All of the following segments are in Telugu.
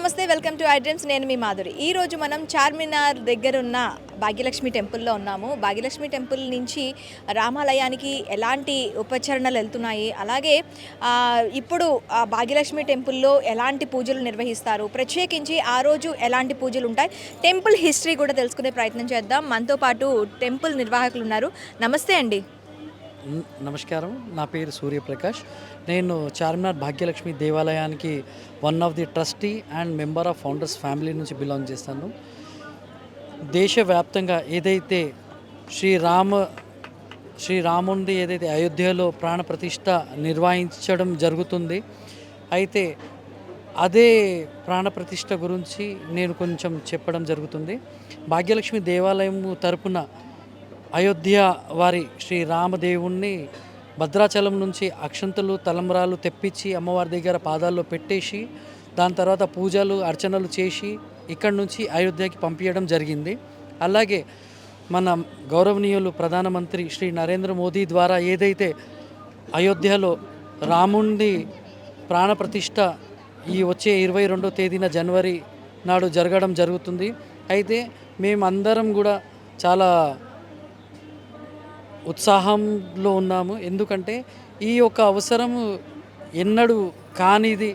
నమస్తే, వెల్కమ్ టు ఐ డ్రీమ్స్. నేను మీ మాధురి. ఈరోజు మనం చార్మినార్ దగ్గర ఉన్న భాగ్యలక్ష్మి టెంపుల్లో ఉన్నాము. భాగ్యలక్ష్మి టెంపుల్ నుంచి రామాలయానికి ఎలాంటి ఉపచరణలు వెళ్తున్నాయి, అలాగే ఇప్పుడు భాగ్యలక్ష్మి టెంపుల్లో ఎలాంటి పూజలు నిర్వహిస్తారు, ప్రత్యేకించి ఆ రోజు ఎలాంటి పూజలు ఉంటాయి, టెంపుల్ హిస్టరీ కూడా తెలుసుకునే ప్రయత్నం చేద్దాం. మనతో పాటు టెంపుల్ నిర్వాహకులు ఉన్నారు. నమస్తే అండి. నమస్కారం, నా పేరు సూర్యప్రకాష్. నేను చార్మినార్ భాగ్యలక్ష్మి దేవాలయానికి one of the trustee and member of founders family నుంచి బిలాంగ్ చేస్తాను. దేశవ్యాప్తంగా ఏదైతే శ్రీరాముడి ఏదైతే అయోధ్యలో ప్రాణప్రతిష్ఠ నిర్వహించడం జరుగుతుంది, అయితే అదే ప్రాణప్రతిష్ఠ గురించి నేను కొంచెం చెప్పడం జరుగుతుంది. భాగ్యలక్ష్మి దేవాలయం తరపున అయోధ్య వారి శ్రీరామదేవుణ్ణి భద్రాచలం నుంచి అక్షంతలు తలంబ్రాలు తెప్పించి అమ్మవారి దగ్గర పాదాల్లో పెట్టేసి దాని తర్వాత పూజలు అర్చనలు చేసి ఇక్కడి నుంచి అయోధ్యకి పంపించడం జరిగింది. అలాగే మన గౌరవనీయులు ప్రధానమంత్రి శ్రీ నరేంద్ర మోదీ ద్వారా ఏదైతే అయోధ్యలో రాముడి ప్రాణప్రతిష్ఠ ఈ వచ్చే 22వ తేదీన జనవరి నాడు జరగడం జరుగుతుంది. అయితే మేమందరం కూడా చాలా ఉత్సాహంలో ఉన్నాము. ఎందుకంటే ఈ యొక్క అవసరము ఎన్నడూ కానిది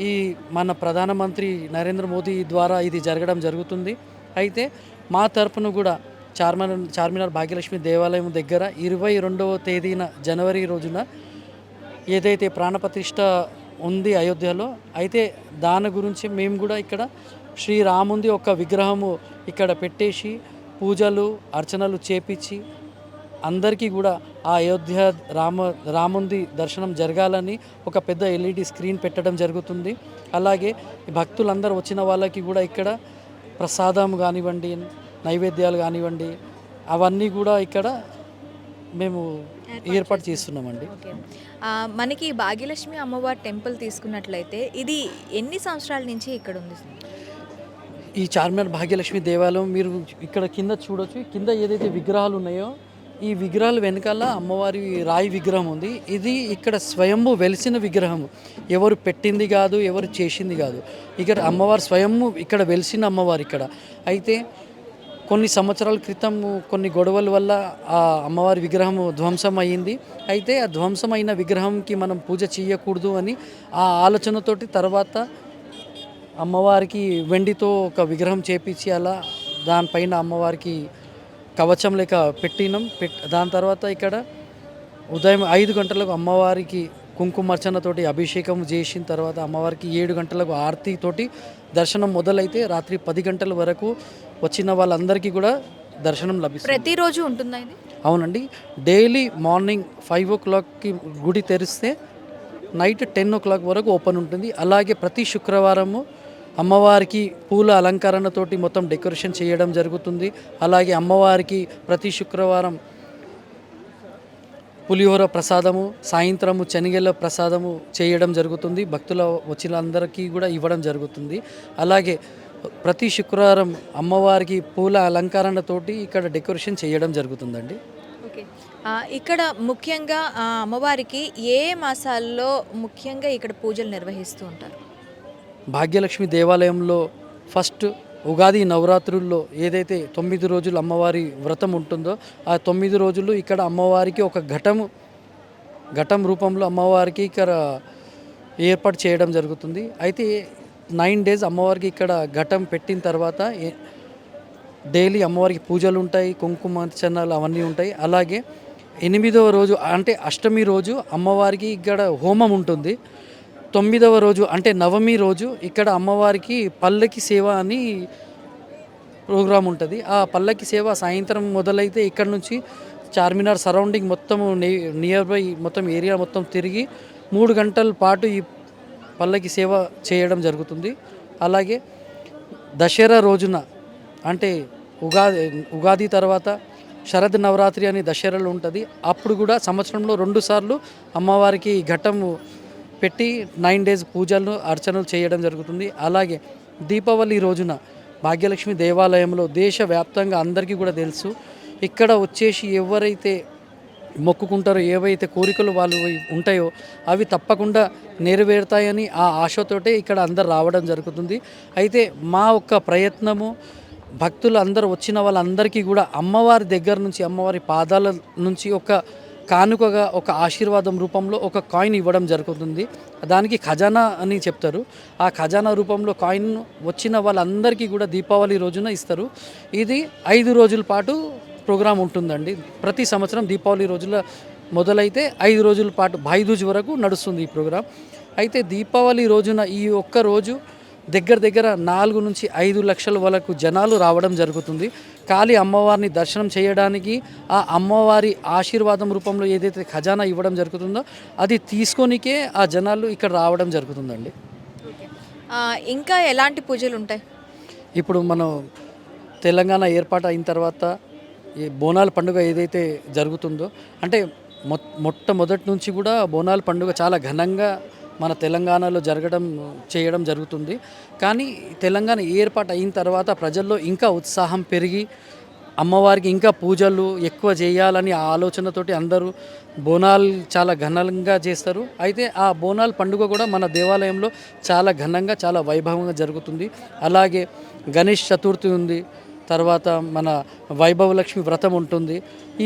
ఈ మన ప్రధానమంత్రి నరేంద్ర మోదీ ద్వారా ఇది జరగడం జరుగుతుంది. అయితే మా తరపున కూడా చార్మినార్ భాగ్యలక్ష్మి దేవాలయం దగ్గర 22వ తేదీన జనవరి రోజున ఏదైతే ప్రాణప్రతిష్ఠ ఉంది అయోధ్యలో, అయితే దాని గురించి మేము కూడా ఇక్కడ శ్రీరాముంది ఒక విగ్రహము ఇక్కడ పెట్టేసి పూజలు అర్చనలు చేపించి అందరికీ కూడా ఆ అయోధ్య రాముంది దర్శనం జరగాలని ఒక పెద్ద ఎల్ఈడి స్క్రీన్ పెట్టడం జరుగుతుంది. అలాగే భక్తులందరూ వచ్చిన వాళ్ళకి కూడా ఇక్కడ ప్రసాదం కానివ్వండి, నైవేద్యాలు కానివ్వండి, అవన్నీ కూడా ఇక్కడ మేము ఏర్పాటు చేస్తున్నామండి. మనకి భాగ్యలక్ష్మి అమ్మవారి టెంపుల్ తీసుకున్నట్లయితే ఇది ఎన్ని సంవత్సరాల నుంచి ఇక్కడ ఉంది? ఈ చార్మినార్ భాగ్యలక్ష్మి దేవాలయం మీరు ఇక్కడ కింద చూడొచ్చు. కింద ఏదైతే విగ్రహాలు ఉన్నాయో ఈ విగ్రహాలు వెనకాల అమ్మవారి రాయి విగ్రహం ఉంది. ఇది ఇక్కడ స్వయంభూ వెలిసిన విగ్రహం, ఎవరు పెట్టింది కాదు, ఎవరు చేసింది కాదు. ఇక్కడ అమ్మవారు స్వయంభూ ఇక్కడ వెలిసిన అమ్మవారు ఇక్కడ. అయితే కొన్ని సంవత్సరాల క్రితం కొన్ని గొడవల వల్ల ఆ అమ్మవారి విగ్రహం ధ్వంసం అయ్యింది. అయితే ఆ ధ్వంసమైన విగ్రహంకి మనం పూజ చేయకూడదు అని ఆ ఆలోచనతోటి తర్వాత అమ్మవారికి వెండితో ఒక విగ్రహం చేపించి అలా దానిపైన అమ్మవారికి కవచం లేక పెట్టినాం. దాని తర్వాత ఇక్కడ ఉదయం 5 గంటలకు అమ్మవారికి కుంకుమార్చనతోటి అభిషేకం చేసిన తర్వాత అమ్మవారికి 7 గంటలకు ఆరతితోటి దర్శనం మొదలైతే రాత్రి 10 గంటల వరకు వచ్చిన వాళ్ళందరికీ కూడా దర్శనం లభిస్తుంది. ప్రతిరోజు ఉంటుందా ఇది? అవునండి, డైలీ మార్నింగ్ 5 o'clockకి గుడి తెరిస్తే నైట్ 10 o'clock వరకు ఓపెన్ ఉంటుంది. అలాగే ప్రతి శుక్రవారము అమ్మవారికి పూల అలంకరణతోటి మొత్తం డెకరేషన్ చేయడం జరుగుతుంది. అలాగే అమ్మవారికి ప్రతి శుక్రవారం పులిహోర ప్రసాదము, సాయంత్రము శనగల ప్రసాదము చేయడం జరుగుతుంది. భక్తుల వచ్చిన అందరికీ కూడా ఇవ్వడం జరుగుతుంది. అలాగే ప్రతి శుక్రవారం అమ్మవారికి పూల అలంకరణతోటి ఇక్కడ డెకరేషన్ చేయడం జరుగుతుందండి. ఓకే, ఇక్కడ ముఖ్యంగా అమ్మవారికి ఏ మాసాల్లో ముఖ్యంగా ఇక్కడ పూజలు నిర్వహిస్తూ ఉంటారు? భాగ్యలక్ష్మి దేవాలయంలో ఫస్ట్ ఉగాది నవరాత్రుల్లో ఏదైతే 9 రోజులు అమ్మవారి వ్రతం ఉంటుందో ఆ 9 రోజులు ఇక్కడ అమ్మవారికి ఒక ఘటం రూపంలో అమ్మవారికి ఇక్కడ ఏర్పాటు చేయడం జరుగుతుంది. అయితే 9 days అమ్మవారికి ఇక్కడ ఘటం పెట్టిన తర్వాత డైలీ అమ్మవారికి పూజలు ఉంటాయి, కుంకుమార్చనలు అవన్నీ ఉంటాయి. అలాగే 8వ రోజు అంటే అష్టమి రోజు అమ్మవారికి ఇక్కడ హోమం ఉంటుంది. 9వ రోజు అంటే నవమి రోజు ఇక్కడ అమ్మవారికి పల్లకి సేవ అని ప్రోగ్రాం ఉంటుంది. ఆ పల్లకి సేవ సాయంత్రం మొదలైతే ఇక్కడ నుంచి చార్మినార్ సరౌండింగ్ మొత్తం నియర్ బై మొత్తం ఏరియా మొత్తం తిరిగి 3 గంటల పాటు ఈ పల్లకి సేవ చేయడం జరుగుతుంది. అలాగే దసరా రోజున అంటే ఉగాది తర్వాత శరద్ నవరాత్రి అని దసరాలు ఉంటుంది. అప్పుడు కూడా సంవత్సరంలో 2 సార్లు అమ్మవారికి ఘటం పెట్టి 9 days పూజలు అర్చనలు చేయడం జరుగుతుంది. అలాగే దీపావళి రోజున భాగ్యలక్ష్మి దేవాలయంలో దేశవ్యాప్తంగా అందరికీ కూడా తెలుసు, ఇక్కడ వచ్చేసి ఎవరైతే మొక్కుకుంటారో, ఏవైతే కోరికలు వాళ్ళు ఉంటాయో అవి తప్పకుండా నెరవేరుతాయని ఆ ఆశతోటే ఇక్కడ అందరు రావడం జరుగుతుంది. అయితే మా ఒక్క ప్రయత్నము భక్తులు అందరూ వచ్చిన వాళ్ళందరికీ కూడా అమ్మవారి దగ్గర నుంచి, అమ్మవారి పాదాల నుంచి ఒక కానుకగా, ఒక ఆశీర్వాదం రూపంలో ఒక కాయిన్ ఇవ్వడం జరుగుతుంది. దానికి ఖజానా అని చెప్తారు. ఆ ఖజానా రూపంలో కాయిన్ వచ్చిన వాళ్ళందరికీ కూడా దీపావళి రోజున ఇస్తారు. ఇది 5 రోజుల పాటు ప్రోగ్రాం ఉంటుందండి. ప్రతి సంవత్సరం దీపావళి రోజుల మొదలైతే 5 రోజుల పాటు భాయిదూజ్ వరకు నడుస్తుంది ఈ ప్రోగ్రాం. అయితే దీపావళి రోజున ఈ ఒక్క రోజు దగ్గర దగ్గర 4 నుంచి 5 లక్షల వరకు జనాలు రావడం జరుగుతుంది. కాళీ అమ్మవారిని దర్శనం చేయడానికి, ఆ అమ్మవారి ఆశీర్వాదం రూపంలో ఏదైతే ఖజానా ఇవ్వడం జరుగుతుందో అది తీసుకోనికే ఆ జనాలు ఇక్కడ రావడం జరుగుతుందండి. ఇంకా ఎలాంటి పూజలు ఉంటాయి? ఇప్పుడు మనం తెలంగాణ ఏర్పాటు అయిన తర్వాత ఈ బోనాల పండుగ ఏదైతే జరుగుతుందో, అంటే మొట్టమొదటి నుంచి కూడా బోనాల పండుగ చాలా ఘనంగా మన తెలంగాణలో చేయడం జరుగుతుంది. కానీ తెలంగాణ ఏర్పాటు అయిన తర్వాత ప్రజల్లో ఇంకా ఉత్సాహం పెరిగి అమ్మవారికి ఇంకా పూజలు ఎక్కువ చేయాలని ఆ ఆలోచనతోటి అందరూ బోనాలు చాలా ఘనంగా చేస్తారు. అయితే ఆ బోనాల పండుగ కూడా మన దేవాలయంలో చాలా ఘనంగా, చాలా వైభవంగా జరుగుతుంది. అలాగే గణేష్ చతుర్థి ఉంది, తర్వాత మన వైభవలక్ష్మి వ్రతం ఉంటుంది.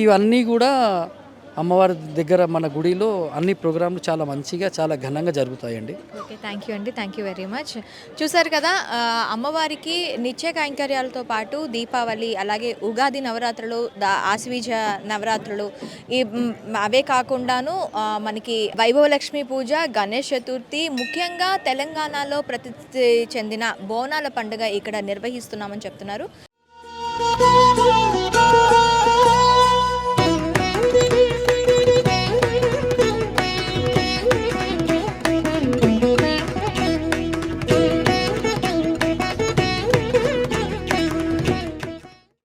ఇవన్నీ కూడా అమ్మవారి దగ్గర మన గుడిలో అన్ని ప్రోగ్రాంలు చాలా మంచిగా, చాలా ఘనంగా జరుగుతాయండి. ఓకే, థ్యాంక్ యూ అండి, థ్యాంక్ యూ వెరీ మచ్. చూసారు కదా, అమ్మవారికి నిత్య కైంకర్యాలతో పాటు దీపావళి, అలాగే ఉగాది నవరాత్రులు, ఆశ్వీజ నవరాత్రులు, అవే కాకుండాను మనకి వైభవలక్ష్మి పూజ, గణేష్ చతుర్థి, ముఖ్యంగా తెలంగాణలో ప్రసిద్ధి చెందిన బోనాల పండుగ ఇక్కడ నిర్వహిస్తున్నామని చెప్తున్నారు.